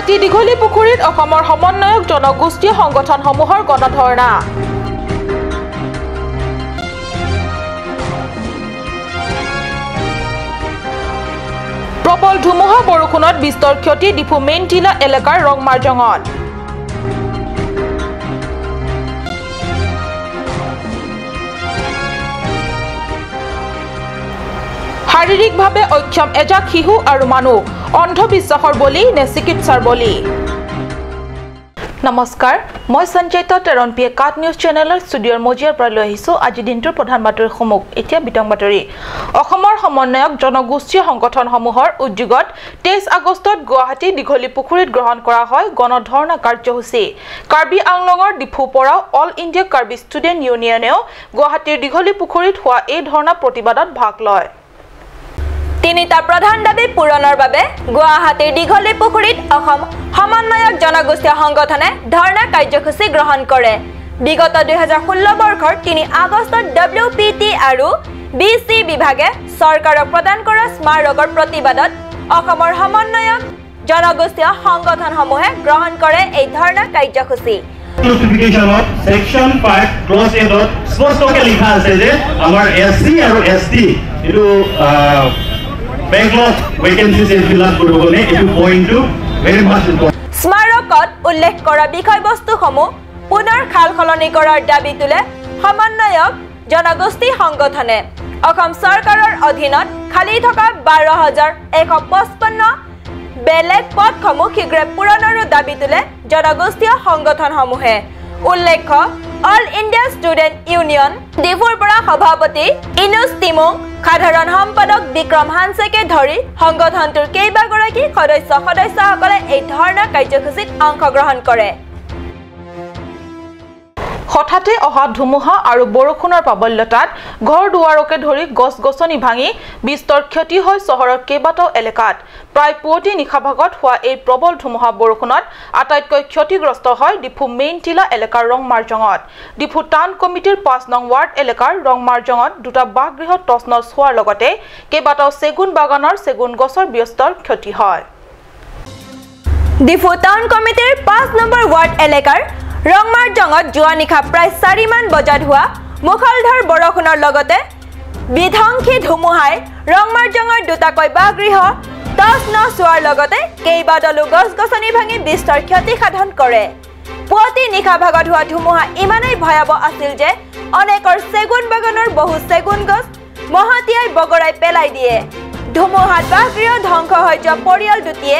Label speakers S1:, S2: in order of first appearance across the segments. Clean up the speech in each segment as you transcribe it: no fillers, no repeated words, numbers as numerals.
S1: গুৱাহাটী দীঘলী পুখুৰীত অসমৰ সমন্বয়ক জনগোষ্ঠীয় সংগঠনসমূহৰ গণধৰ্ণা প্ৰবল ধুমুহা বৰষুণত বিস্তৰ ক্ষতি ডিফু মেইন টিলা এলেকাৰ ৰংমাৰজঙত শাৰীৰিকভাৱে অক্ষম এজাক শিশু আৰু মানুহ অন্ধবিশ্বাসৰ বলি নে চিকিৎসাৰ বলি নমস্কাৰ মই সঞ্জয়তা তেৰণপিয়ে কাট নিউজ চেনেলৰ ষ্টুডিঅ'ৰ মজিয়াৰ পৰা লৈ আহিছো আজি দিনটোৰ প্ৰধান বাতৰি সমুখ এতিয়া বিতং বাতৰি অসমৰ সমন্বয়ক জনগোষ্ঠীয় সংগঠনসমূহৰ উদ্যোগত 23 আগষ্টত গুৱাহাটী দীঘলী পুখুৰীত গ্ৰহণ কৰা হয় গণধৰ্ণা কাৰ্যসূচী কাৰ্বি আংলঙৰ ডিফু পৰাও অল ইণ্ডিয়া কাৰ্বি ষ্টুডেণ্ট ইউনিয়নেও গুৱাহাটীৰ দীঘলী পুখুৰীত হোৱা এই ধৰ্ণা প্ৰতিবাদত ভাগ লয়
S2: তিনিটা প্ৰধান দাবী পূৰণৰ বাবে গুৱাহাটীৰ দীঘলী পুখুৰীত অসম সমন্বয়ক জনগোষ্ঠীয় সংগঠনে ধৰ্ণা কাৰ্যসূচী গ্ৰহণ কৰে বিগত 2016 বৰ্ষৰ 3 আগষ্টত WPT আৰু BC বিভাগে চৰকাৰক প্ৰদান কৰা স্মাৰকৰ প্ৰতিবাদত অসমৰ সমন্বয়ক জনগোষ্ঠীয় সংগঠনসমূহে গ্ৰহণ কৰে এই ধৰ্ণা কাৰ্যসূচী
S3: Notification of Section 5 Clause 8 ত স্পষ্টকৈ লিখা আছে যে আমাৰ SC আৰু ST এটো backlog vacancies fill-up কৰিবলৈ এটো পইণ্টটো very much important
S2: স্মাৰকত উল্লেখ কৰা বিষয়বস্তুসমূহ পুনৰ খালখলনি কৰাৰ দাবী তোলে সমন্বয়ক জনগোষ্ঠী সংগঠনে অসম চৰকাৰৰ অধীনত খালি থকা 12155 বেলেগ পদসমূহ শীঘ্ৰে পূৰণৰো দাবী তোলে জনগোষ্ঠীয় সংগঠনসমূহে উল্লেখ্য অল ইণ্ডিয়া ষ্টুডেণ্ট ইউনিয়ন ডিফুৰ পৰা সভাপতি ইনুছ তিমুং সাধাৰণ সম্পাদক বিক্ৰম হানছেকে ধৰি সংগঠনটোৰ কেইবাগৰাকী সদস্যসকলে এই ধৰ্ণা কাৰ্যসূচীত অংশগ্ৰহণ কৰে
S1: হঠাতে অহা ধুমুহা আৰু বৰষুণৰ প্ৰাবল্যতাত ঘৰ দুৱাৰকে ধৰি গছ-গছনি ভাঙি বিস্তৰ ক্ষতি হয় চহৰৰ কেইবাটাও এলেকাত প্ৰায় পুৱতি নিশা ভাগত হোৱা এই প্ৰবল ধুমুহা বৰষুণত আটাইতকৈ ক্ষতিগ্ৰস্ত হয় ডিফু মেইন টিলা এলেকাৰ ৰংমাৰজঙত ডিফু টাউন কমিটিৰ 5 নং ৱাৰ্ড এলেকাৰ ৰংমাৰজঙত দুটা বাসগৃহ তছনছ হোৱাৰ লগতে কেইবাটাও চেগুন বাগানৰ চেগুন গছৰ ব্যস্তৰ ক্ষতি হয়
S2: ডিফু টাউন কমিটিৰ 5 নম্বৰ ৱাৰ্ড এলেকাৰ ৰংমাৰজঙত যোৱা নিশা প্ৰায় 4 মান বজাত হোৱা মুখলধাৰ বৰষুণৰ লগতে বিধ্বংসী ধুমুহাই ৰংমাৰজঙৰ দুটাকৈ বাসগৃহ তছনছ হোৱাৰ লগতে কেইবাডালো গছ-গছনি ভাঙি বিস্তৰ ক্ষতি সাধন কৰে পুৱতি নিশা ভাগত হোৱা ধুমুহা ইমানেই ভয়াৱহ আছিল যে অনেকৰ চেগুন বাগানৰ বহু চেগুন গছ মহতিয়াই বগৰাই পেলাই দিয়ে ধুমুহাত বাসগৃহ ধ্বংস হৈ যোৱা পৰিয়াল দুটিয়ে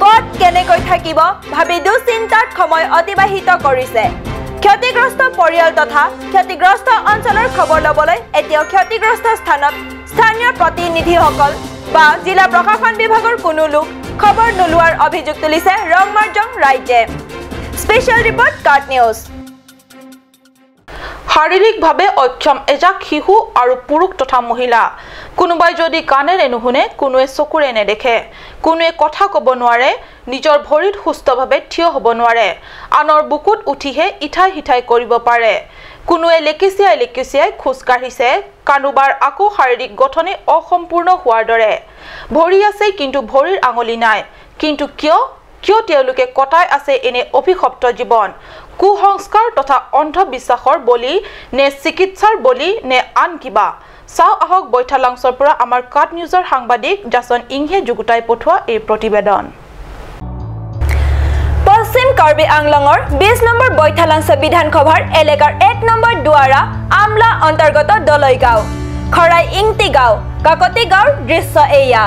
S2: কত কেনেকৈ থাকিব ভাবি দুচিন্তাত সময় অতিবাহিত কৰিছে ক্ষতিগ্ৰস্ত পৰিয়াল তথা ক্ষতিগ্ৰস্ত অঞ্চলৰ খবৰ ল'বলৈ এতিয়াও ক্ষতিগ্ৰস্ত স্থানত স্থানীয় প্ৰতিনিধিসকল বা জিলা প্ৰশাসন বিভাগৰ কোনো লোক খবৰ নোলোৱাৰ অভিযোগ তুলিছে ৰংমাৰজং ৰাইজে স্পেচিয়েল ৰিপৰ্ট কাট নিউজ
S1: শাৰীৰিকভাৱে অক্ষম এজাক শিশু আৰু পুৰুষ তথা মহিলা কোনোবাই যদি কাণেৰে নুশুনে কোনোৱে চকুৰে নেদেখে কোনোৱে কথা ক'ব নোৱাৰে নিজৰ ভৰিত সুস্থভাৱে থিয় হ'ব নোৱাৰে আনৰ বুকুত উঠিহে ইঠাই হিঠাই কৰিব পাৰে কোনোৱে লেকেচিয়াই খোজ কাঢ়িছে কানোবাৰ আকৌ শাৰীৰিক গঠনে অসম্পূৰ্ণ হোৱাৰ দৰে ভৰি আছে কিন্তু ভৰিৰ আঙুলি নাই কিন্তু কিয় তেওঁলোকে কটাই আছে এনে অভিশপ্ত জীৱন কুসংস্কাৰ তথা অন্ধবিশ্বাসৰ বলি নে চিকিৎসাৰ বলি নে আন কিবা চাও আহক বৈঠালাংছৰ পৰা আমাৰ কাট নিউজৰ সাংবাদিক জাসন ইংহে যুগুতাই পঠোৱা এই প্ৰতিবেদন
S2: পশ্চিম কাৰ্বি আংলঙৰ 20 নম্বৰ বৈঠালাংছ বিধানসভাৰ এলেকাৰ 1 নম্বৰ দুৱাৰা আমলা অন্তৰ্গত দলৈগাঁও খৰাই ইংতি গাঁও কাকতি গাঁৱৰ দৃশ্য এয়া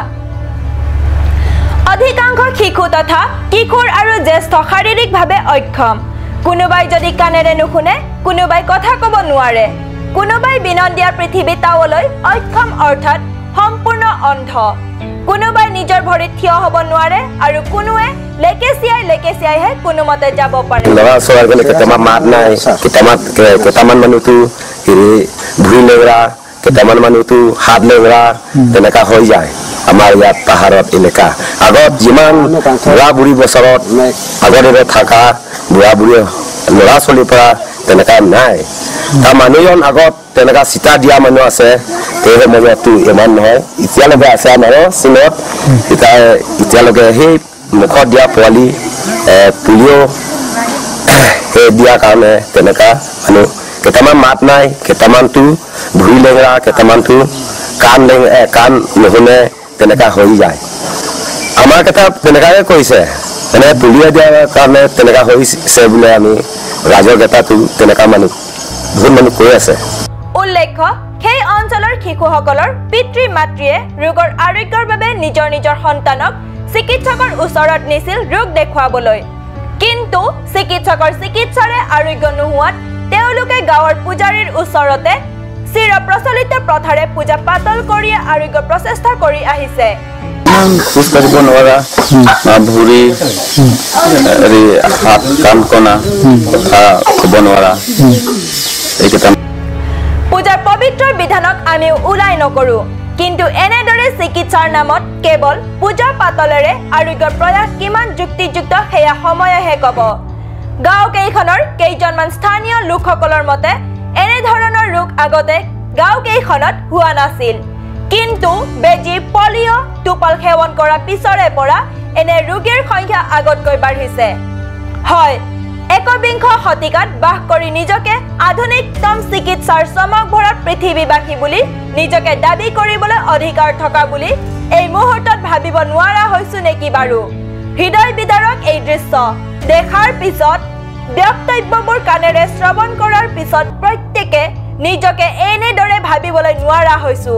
S2: অধিকাংশ শিশু তথা কিশোৰ আৰু জ্যেষ্ঠ শাৰীৰিকভাৱে অক্ষম কোনোবাই যদি কাণেৰে নুশুনে কোনোবাই কথা ক'ব নোৱাৰে কোনোবাই বিনন্দিয়া পৃথিৱী তাৱলৈ অক্ষম অৰ্থাৎ সম্পূৰ্ণ অন্ধ কোনোবাই নিজৰ ভৰিত থিয় হ'ব নোৱাৰে আৰু কোনোৱে লেকেচিয়াইহে কোনোমতে যাব পাৰে
S4: ল'ৰা ছোৱালীবিলাক কেইটামান মাত নাই কেইটামান মানুহটো ভুৰি লেগৰা কেইটামান মানুহটো হাত লেগৰা তেনেকা হৈ যায় আমাৰ ইয়াত পাহাৰত এলেকা আগত যিমান বুঢ়া বুঢ়ী বছৰত আগতে থকা বুঢ়া বুঢ়ী ল'ৰা ছোৱালীৰ পৰা তেনেকা নাই তাৰ মানুহজন আগত তেনেকা চিতা দিয়া মানুহ আছে সেই সময়তো ইমান নহয় এতিয়ালৈকে আছে আমাৰ চীনত এতিয়ালৈকে সেই মুখত দিয়া পোৱালি পুলিঅ' সেই দিয়া কাৰণে তেনেকা মানুহ কেইটামান মাত নাই কেইটামানটো ভৰি লেঙেৰা কেইটামানটো কাণ নুশুনে তেনেকা হৈ যায় আমাৰ কেইটা তেনেকাই কৈছে এনে পুলিঅ' দিয়াৰ কাৰণে তেনেকা হৈছে বোলে আমি ৰাজৰ কেইটাটো তেনেকা মানুহ বহুত মানুহ কৈ আছে
S2: উল্লেখ্য সেই অঞ্চলৰ শিশুসকলৰ পিতৃ মাতৃয়ে ৰোগৰ আৰোগ্যৰ বাবে নিজৰ সন্তানক চিকিৎসকৰ ওচৰত নিছিল ৰোগ দেখুৱাবলৈ কিন্তু চিকিৎসকৰ চিকিৎসাৰে আৰোগ্য নোহোৱাত তেওঁলোকে গাঁৱৰ পূজাৰীৰ ওচৰতে চিৰ প্ৰচলিত প্ৰথাৰে পূজা পাতল কৰি আৰোগ্য প্ৰচেষ্টা কৰি আহিছে
S4: খোজ কাঢ়িব নোৱাৰা ভৰি হাত কাণ কণা কথা ক'ব নোৱাৰা এইকেইটা
S2: পূজাৰ পবিত্ৰ বিধানক আমি উলাই নকৰো কিন্তু এনেদৰে চিকিৎসাৰ নামত কেৱল পূজা পাতলেৰে আৰোগ্যৰ প্ৰয়াস কিমান যুক্তিযুক্ত সেয়া সময়েহে ক'ব গাঁও কেইখনৰ কেইজনমান স্থানীয় লোকসকলৰ মতে এনে ধৰণৰ ৰোগ আগতে গাঁও কেইখনত হোৱা নাছিল কিন্তু বেজী পলিঅ' টোপাল সেৱন কৰাৰ পিছৰে পৰা এনে ৰোগীৰ সংখ্যা আগতকৈ বাঢ়িছে হয় একবিংশ শতিকাত বাস কৰি নিজকে আধুনিকতম চিকিৎসাৰ চমক ভৰা পৃথিৱীবাসী বুলি নিজকে দাবী কৰিবলৈ অধিকাৰ থকা বুলি এই মুহূৰ্তত ভাবিব নোৱাৰা হৈছো নেকি বাৰু হৃদয় বিদাৰক এই দৃশ্য দেখাৰ পিছত বক্তব্যবোৰ কাণেৰে শ্ৰৱণ কৰাৰ পিছত প্ৰত্যেকে নিজকে এনেদৰে ভাবিবলৈ নোৱাৰা হৈছো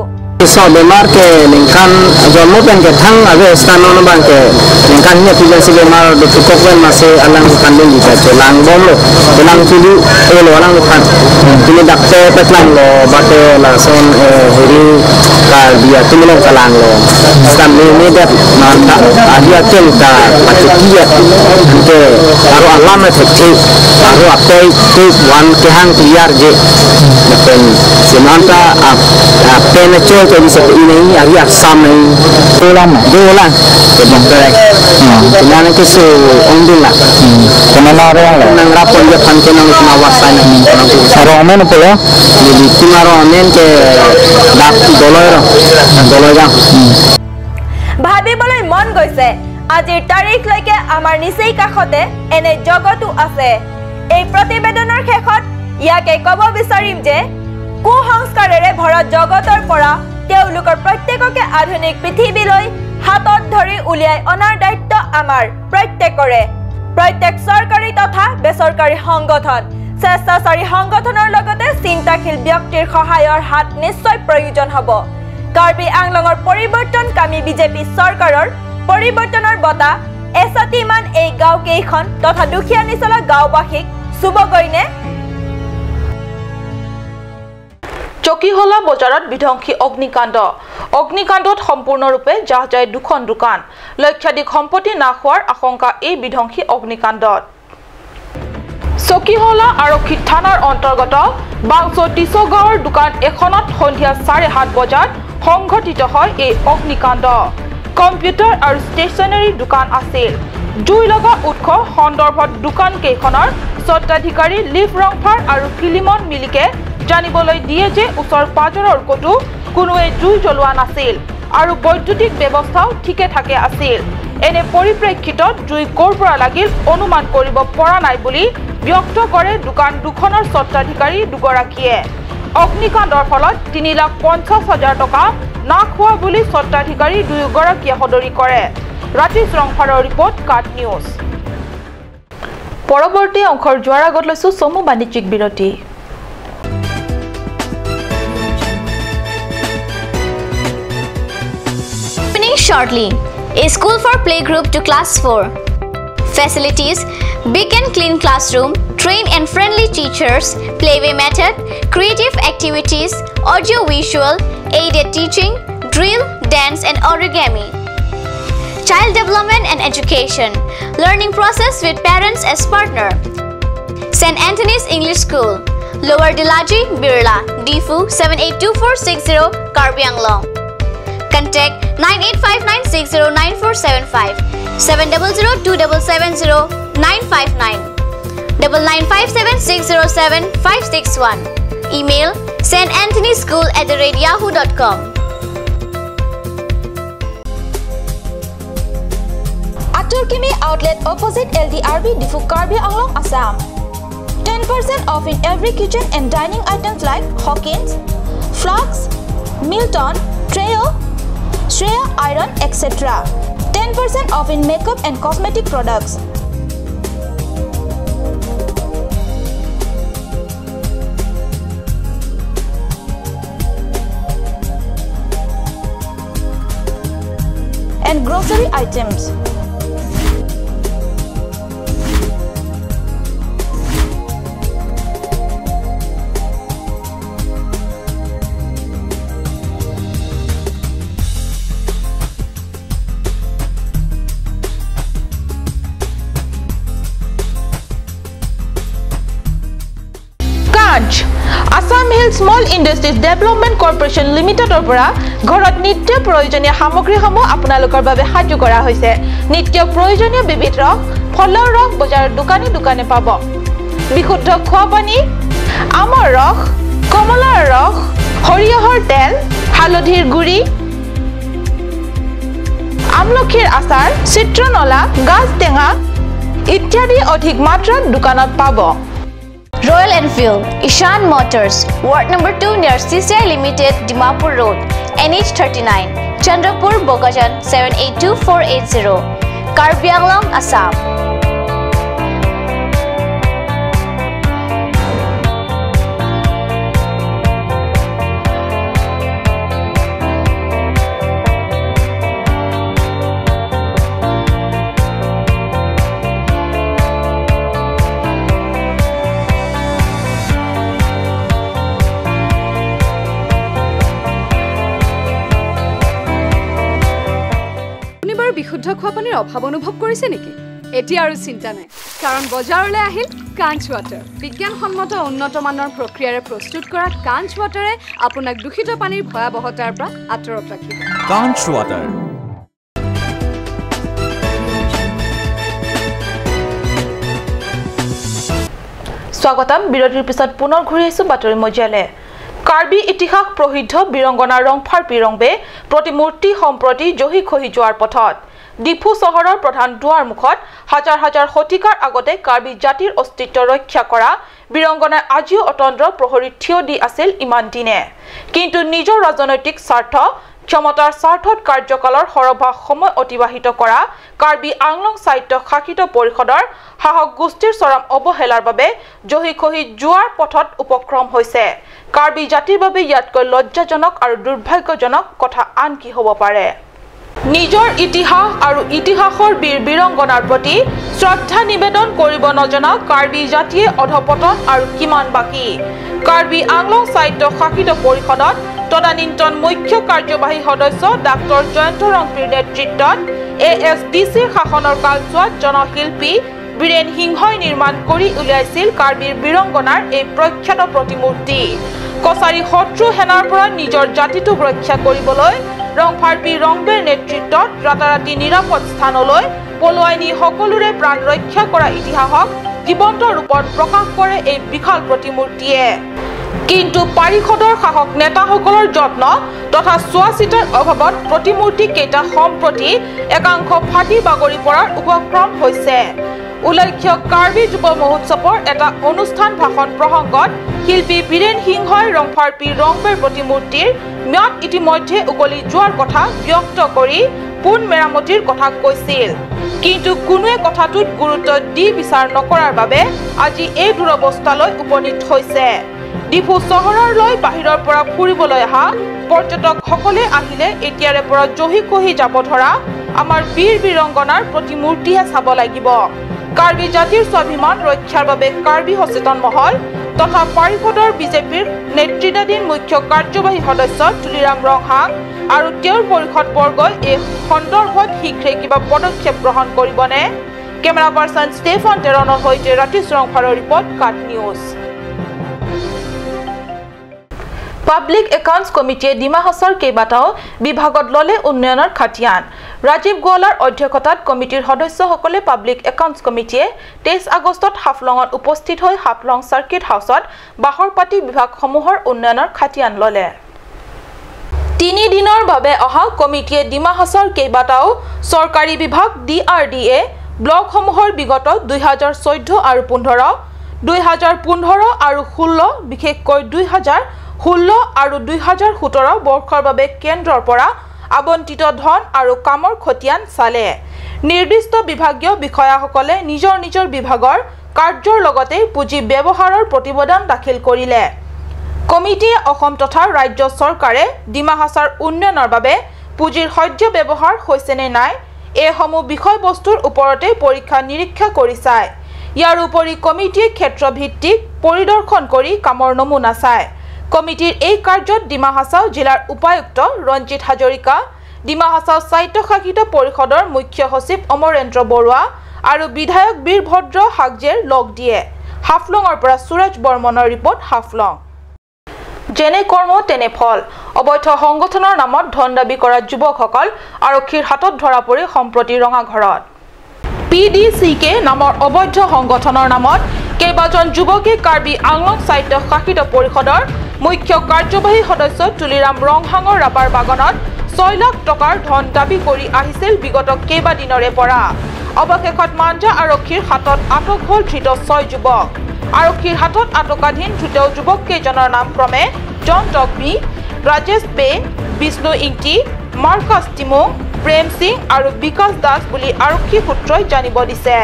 S5: So bemar ke lingkan jomu pen ke thang ave stano bang ke lingkan ni tiga si bemar do tukok pen masih alang kandung kita celang bom lo celang tulu lo alang kan ini dakte petlang lo bate langsung hari ka dia tumulong kalang lo stam ni dak nanda dia centa dia ke aro alam na thekhi aro apai tu wan ke hang tiar je pen semanta pen cho ke bisa ini hari Assam ni dolan ke dokter kemudian ke su ondul lah kenapa orang nang rapor dia pantai nang kawasan ni orang mana pula jadi timaro anen ke dak dollar ja
S2: ভাবিবলৈ মন গৈছে আজিৰ তাৰিখলৈকে আমাৰ নিচেই কাষতে এনে জগতো আছে এই প্ৰতিবেদনৰ শেষত ইয়াকে ক'ব বিচাৰিম যে কুসংস্কাৰেৰে ভৰা জগতৰ পৰা তেওঁলোকৰ প্ৰত্যেককে আধুনিক পৃথিৱীলৈ হাতত ধৰি উলিয়াই অনাৰ দায়িত্ব আমাৰ প্ৰত্যেকৰে প্ৰত্যেক চৰকাৰী তথা বেচৰকাৰী সংগঠন স্বেচ্ছাচাৰী সংগঠনৰ লগতে চিন্তাশীল ব্যক্তিৰ সহায়ৰ হাত নিশ্চয় প্ৰয়োজন হ'ব কাৰ্বি আংলঙৰ পৰিৱৰ্তনকামী বিজেপি চৰকাৰৰ পৰিৱৰ্তনৰ বঁটা এছাতিমান এই গাঁও কেইখন তথা দুখীয়া নিচলা গাঁওবাসীক চুবগৈনে
S1: চকিহলা বজাৰত বিধ্বংসী অগ্নিকাণ্ডত সম্পূৰ্ণৰূপে জাহ যায় দুখন দোকান লক্ষাধিক সম্পত্তি নাশ হোৱাৰ আশংকা এই বিধ্বংসী অগ্নিকাণ্ডত চকিহলা আৰক্ষী থানাৰ অন্তৰ্গত বাংচটিছ গাঁৱৰ দোকান এখনত সন্ধিয়া 7:30 বজাত সংঘটিত হয় এই অগ্নিকাণ্ড কম্পিউটাৰ আৰু ষ্টেচনাৰী দোকান আছিল জুই লগা উৎস সন্দৰ্ভত দোকান কেইখনৰ স্বত্বাধিকাৰী লিফ ৰংফাৰ আৰু ফিলিমন মিলিকে জানিবলৈ দিয়ে যে ওচৰ পাজৰৰ কতো কোনোৱে জুই জ্বলোৱা নাছিল আৰু বৈদ্যুতিক ব্যৱস্থাও ঠিকে থাকে আছিল এনে পৰিপ্ৰেক্ষিতত জুই ক'ৰ পৰা লাগিল অনুমান কৰিব পৰা নাই বুলি ব্যক্ত কৰে দোকান দুখনৰ স্বত্বাধিকাৰী দুগৰাকীয়ে অগ্নিকাণ্ডৰ ফলত 3,50,000 টকা নাশ হোৱা বুলি স্বত্বাধিকাৰী দুয়োগৰাকীয়ে সদৰি কৰে ৰাতিছ ৰংফাৰৰ ৰিপৰ্ট কাট নিউজ পৰৱৰ্তী অংশৰ যোৱাৰ আগত লৈছো চমু বাণিজ্যিক বিৰতি
S6: Shortly, a school for playgroup to class 4. Facilities: big and clean classroom, trained and friendly teachers, playway method, creative activities, audio-visual, aided teaching, drill, dance and origami. Child development and education, learning process with parents as partner. St. Anthony's English School, Lower Dilaji, Birla, Difu 782460, Karbi Anglong. Contact 9859609475 7002770 959 Email santanthonyschool@yahoo.com.
S1: Aturkimi outlet opposite LDRB Difu Karbi Anglong Assam. 10% off in every kitchen and dining items like Hawkins, Flax, Milton, Treo, Shreya Iron, etc. 10% off in makeup and cosmetic products. And grocery items. Assamese Small Industries Development Corporation Limited opera ঘৰত নিত্য প্ৰয়োজনীয় সামগ্ৰীসমূহ আপোনালোকৰ বাবে সাজু কৰা হৈছে নিত্য প্ৰয়োজনীয় বিবিধ ৰস ফলৰ ৰস বজাৰৰ দোকানে পাব বিশুদ্ধ খোৱা পানী আমৰ ৰস কমলাৰ ৰস সৰিয়হৰ তেল হালধিৰ গুড়ি আমলখিৰ আচাৰ চিত্ৰনলা গাজ টেঙা ইত্যাদি অধিক মাত্ৰাত দোকানত পাব
S6: Royal Enfield, Ishan Motors, Ward number 2 near CCI Limited, Dimapur Road, NH39, Chandrapur, Bogajan 782480, Karbi Anglong, Assam.
S7: বিশুদ্ধ খোৱা পানীৰ অভাৱ অনুভৱ কৰিছে নেকি এতিয়া আৰু চিন্তা নাই কাৰণ বজাৰলৈ আহিল কাঞ্চ ৱাটাৰ বিজ্ঞানসন্মত উন্নত মানৰ প্ৰক্ৰিয়াৰে প্ৰস্তুত কৰা কাঞ্চ ৱাটাৰে আপোনাক দূষিত পানীৰ ভয়াৱহতাৰ পৰা আঁতৰত ৰাখিব
S8: কাঞ্চ ৱাটাৰ
S1: স্বাগতম বিৰতিৰ পিছত পুনৰ ঘূৰি আহিছো বাতৰি মজিয়ালে কাৰ্বি ইতিহাস প্ৰসিদ্ধ বিৰংগনা ৰংফাৰপি ৰংবে প্ৰতিমূৰ্তি সম্প্ৰতি জহি খহি যোৱাৰ পথত ডিফু চহৰৰ প্ৰধান দুৱাৰ মুখত হাজাৰ হাজাৰ শতিকাৰ আগতে কাৰ্বি জাতিৰ অস্তিত্ব ৰক্ষা কৰা বিৰংগনাই আজিও অতন্দ্ৰ প্ৰহৰী থিয় দি আছিল ইমান দিনে কিন্তু নিজৰ ৰাজনৈতিক স্বাৰ্থ ক্ষমতাৰ স্বাৰ্থত কাৰ্যকালৰ সৰভাগ সময় অতিবাহিত কৰা কাৰ্বি আংলং সাহিত্য শাসিত পৰিষদৰ সাহস গোষ্ঠীৰ চৰম অৱহেলাৰ বাবে জহি খহি যোৱাৰ পথত উপক্ৰম হৈছে কাৰ্বি জাতিৰ বাবে ইয়াতকৈ লজ্জাজনক আৰু দুৰ্ভাগ্যজনক কথা আন কি হ'ব পাৰে নিজৰ ইতিহাস আৰু ইতিহাসৰ বীৰ বিৰংগনাৰ প্ৰতি শ্ৰদ্ধা নিবেদন কৰিব নজনা কাৰ্বি জাতিয়ে অধপতন আৰু কিমান বাকি কাৰ্বি আংলং সাহিত্য শাসিত পৰিষদত তদানীন্তন মুখ্য কাৰ্যবাহী সদস্য ডাক্তৰ জয়ন্ত ৰংপিৰ নেতৃত্বত ASDCৰ শাসনৰ কালছোৱাত জনশিল্পী বীৰেন সিংহই নিৰ্মাণ কৰি উলিয়াইছিল কাৰ্বিৰ বিৰংগনাৰ এই প্ৰখ্যাত প্ৰতিমূৰ্তি কছাৰী শত্ৰু সেনাৰ পৰা নিজৰ জাতিটোক ৰক্ষা কৰিবলৈ ৰংফাৰপি ৰংবেৰ নেতৃত্বত ৰাতাৰাতি নিৰাপদ স্থানলৈ পলুৱাই নি সকলোৰে প্ৰাণ ৰক্ষা কৰা ইতিহাসক জীৱন্ত ৰূপত প্ৰকাশ কৰে এই বিশাল প্ৰতিমূৰ্তিয়ে কিন্তু পাৰিষদৰ শাসক নেতাসকলৰ যত্ন তথা চোৱাচিতাৰ অভাৱত প্ৰতিমূৰ্তি কেইটা সম্প্ৰতি একাংশ ফাটি বাগৰি পৰাৰ উপক্ৰম হৈছে উল্লেখ্য কাৰ্বি যুৱ মহোৎসৱৰ এটা অনুষ্ঠান ভাষণ প্ৰসংগত শিল্পী বীৰেন সিংহই ৰংফাৰপি ৰংবেৰ প্ৰতিমূৰ্তিৰ ম্যাদ ইতিমধ্যে উকলি যোৱাৰ কথা ব্যক্ত কৰি পুন মেৰামতিৰ কথা কৈছিল কিন্তু কোনোৱে কথাটোত গুৰুত্ব দি বিচাৰ নকৰাৰ বাবে আজি এই দুৰৱস্থালৈ উপনীত হৈছে ডিফু চহৰলৈ বাহিৰৰ পৰা ফুৰিবলৈ অহা পৰ্যটকসকলে আহিলে এতিয়াৰে পৰা জহি খহি যাব ধৰা আমাৰ বীৰ বিৰংগনাৰ প্ৰতিমূৰ্তিহে চাব লাগিব কাৰ্বি জাতিৰ স্বাভিমান ৰক্ষাৰ বাবে কাৰ্বি সচেতন মহল তথা পাৰিষদৰ বিজেপিৰ নেতৃত্বাধীন মুখ্য কাৰ্যবাহী সদস্য তুলিৰাম ৰংহাং আৰু তেওঁৰ পৰিষদবৰ্গই এই সন্দৰ্ভত শীঘ্ৰে কিবা পদক্ষেপ গ্ৰহণ কৰিবনে কেমেৰা পাৰ্চন ষ্টেফান টেৰনৰ সৈতে ৰাতিশ ৰংফাৰৰ ৰিপৰ্ট কাট নিউজ পাব্লিক একাউণ্টছ কমিটিয়ে ডিমা হাছাৰ কেইবাটাও বিভাগত ললে উন্নয়নৰ খাটিয়ান ৰাজীৱ গোৱালাৰ অধ্যক্ষতাত কমিটিৰ সদস্যসকলে পাব্লিক একাউণ্টছ কমিটিয়ে 23 আগষ্টত হাফলঙত উপস্থিত হৈ হাফলং সাৰ্কিট হাউছত বাহৰপাতি বিভাগসমূহৰ উন্নয়নৰ খাটিয়ান ললে তিনি দিনৰ বাবে অহা কমিটিয়ে ডিমা হাছাওৰ কেইবাটাও চৰকাৰী বিভাগ DRDA ব্লকসমূহৰ বিগত 2014 আৰু 15 2015 আৰু 16 বিশেষকৈ 2016 আৰু 2017 বৰ্ষৰ বাবে কেন্দ্ৰৰ পৰা আবণ্টিত ধন আৰু কামৰ খতিয়ান চালে নিৰ্দিষ্ট বিভাগীয় বিষয়াসকলে নিজৰ বিভাগৰ কাৰ্যৰ লগতে পুঁজি ব্যৱহাৰৰ প্ৰতিবেদন দাখিল কৰিলে কমিটিয়ে অসম তথা ৰাজ্য চৰকাৰে ডিমা হাছাওৰ উন্নয়নৰ বাবে পুঁজিৰ সহ্য ব্যৱহাৰ হৈছে নে নাই এসমূহ বিষয়বস্তুৰ ওপৰতে পৰীক্ষা নিৰীক্ষা কৰি চায় ইয়াৰ উপৰি কমিটিয়ে ক্ষেত্ৰভিত্তিক পৰিদৰ্শন কৰি কামৰ নমুনা চায় কমিটিৰ এই কাৰ্যত ডিমা হাছাও জিলাৰ উপায়ুক্ত ৰঞ্জিত হাজৰিকা ডিমা হাছাও স্বায়ত্তশাসিত পৰিষদৰ মুখ্য সচিব অমৰেন্দ্ৰ বৰুৱা আৰু বিধায়ক বীৰভদ্ৰ হাগজেৰ লগ দিয়ে হাফলঙৰ পৰা সুৰজ বৰ্মনৰ ৰিপৰ্ট হাফলং যেনে কৰ্ম তেনে ফল অবৈধ সংগঠনৰ নামত ধন দাবী কৰা যুৱকসকল আৰক্ষীৰ হাতত ধৰা পৰি সম্প্ৰতি ৰঙাঘৰত PDCK নামৰ অবৈধ সংগঠনৰ নামত কেইবাজন যুৱকে কাৰ্বি আংলং স্বায়ত্তশাসিত পৰিষদৰ মুখ্য কাৰ্যবাহী সদস্য তুলিৰাম ৰংহাঙৰ ৰাবাৰ বাগানত 6 লাখ টকাৰ ধন দাবী কৰি আহিছিল বিগত কেইবাদিনৰে পৰা অৱশেষত মাঞ্জা আৰক্ষীৰ হাতত আটক হ'ল ধৃত 6 যুৱক আৰক্ষীৰ হাতত আটকাধীন ধৃত যুৱক কেইজনৰ নাম ক্ৰমে জন টকবি ৰাজেশ পে বিষ্ণু ইংটি মাৰ্কাছ টিমুং প্ৰেম সিং আৰু বিকাশ দাস বুলি আৰক্ষী সূত্ৰই জানিব দিছে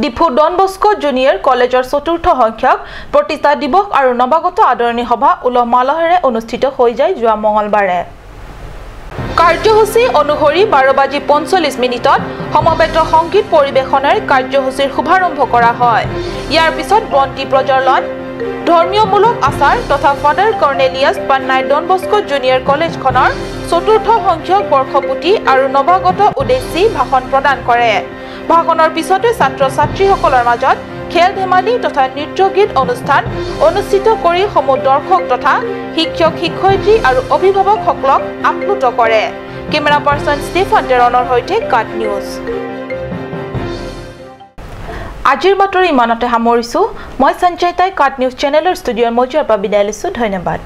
S1: ডিফু ডন বস্কো জুনিয়ৰ কলেজৰ চতুৰ্থ সংখ্যক প্ৰতিষ্ঠা দিৱস আৰু নৱাগত আদৰণি সভা উলহ মালহেৰে অনুষ্ঠিত হৈ যায় যোৱা মঙলবাৰে কাৰ্যসূচী অনুসৰি 12:45 সমবেত সংগীত পৰিৱেশনেৰে কাৰ্যসূচীৰ শুভাৰম্ভ কৰা হয় ইয়াৰ পিছত বন্তি প্ৰজ্বলন ধৰ্মীয়মূলক আচাৰ তথা ফাদাৰ কৰ্নেলিয়াছ পান্নাই ডন বস্কো জুনিয়ৰ কলেজখনৰ চতুৰ্থ সংখ্যক বৰ্ষপূৰ্তি আৰু নৱাগত উদ্দেশ্যি ভাষণ প্ৰদান কৰে ভাষণৰ পিছতে ছাত্ৰ ছাত্ৰীসকলৰ মাজত খেল ধেমালি তথা নৃত্য গীত অনুষ্ঠান অনুষ্ঠিত কৰি সমূহ দৰ্শক তথা শিক্ষক শিক্ষয়িত্ৰী আৰু অভিভাৱকসকলক আপ্লুত কৰে কেমেৰা পাৰ্চন ষ্টিফান টেৰণৰ হৈতে কাট নিউজ আজিৰ বাতৰি ইমানতে সামৰিছো মই সঞ্চয়তাই কাট নিউজ চেনেলৰ ষ্টুডিঅ'ৰ মজিয়াৰ পৰা বিদায় লৈছো ধন্যবাদ